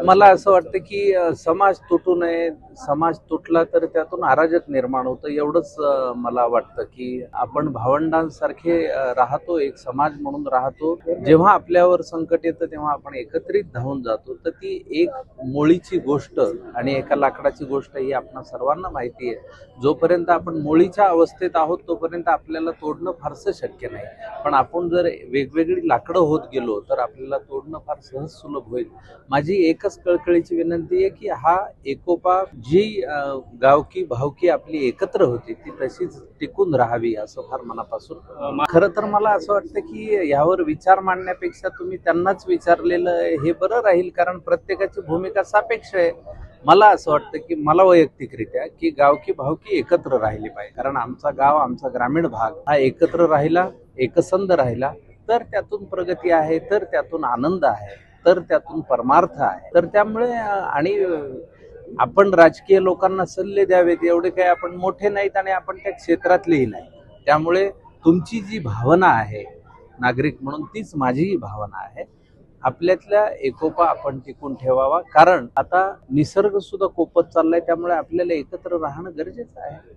मला असं वाटतं की समाज तुटू नये. समाज तुटला तर त्यातून अराजक निर्माण होतं. एवढंच मला वाटतं की आपण भावंडांसारखे राहतो, एक समाज म्हणून राहतो. जेव्हा आपल्यावर संकट येतं तेव्हा आपण एकत्रित धावून जातो. तर ती एक मोळीची गोष्ट आणि एका लाकडाची गोष्ट ही आपणा सर्वांना माहिती आहे. जोपर्यंत आपण मोळीच्या अवस्थेत आहोत तोपर्यंत आपल्याला तोडणं फारसं शक्य नाही. पण आपण जर वेगवेगळी लाकडं होत गेलो तर आपल्याला तोडणं फार सहज सुलभ होईल. माझी एकच कळकळीची विनंती आहे की हा एकोपा जी गावकी भावकी आपली एकत्र होती ती तशीच टिकून राहावी असं फार मनापासून. खरं तर मला असं वाटतं की यावर विचार मांडण्यापेक्षा तुम्ही त्यांनाच विचारलेलं हे बरं राहील, कारण प्रत्येकाची भूमिका सापेक्ष आहे. मला असं वाटतं की मला वैयक्तिकरित्या की गावकी भावकी एकत्र राहिली पाहिजे, कारण आमचा गाव आमचा ग्रामीण भाग हा एकत्र राहिला, एकसंध राहिला तर त्यातून प्रगती आहे, तर त्यातून आनंद आहे, तर त्यातून परमार्थ आहे. तर त्यामुळे आपण राजकीय लोकांना सल्ले द्यावेत एवढे काही आपण मोठे नाहीत आणि आपण त्या क्षेत्रातलेही नाही. त्यामुळे तुमची जी भावना आहे नागरिक म्हणून तीच माझीही भावना आहे. आपल्यातल्या एकोपा आपण टिकून ठेवावा, कारण आता निसर्ग सुद्धा कोपत चाललाय. त्यामुळे आपल्याला एकत्र राहणं गरजेचं आहे.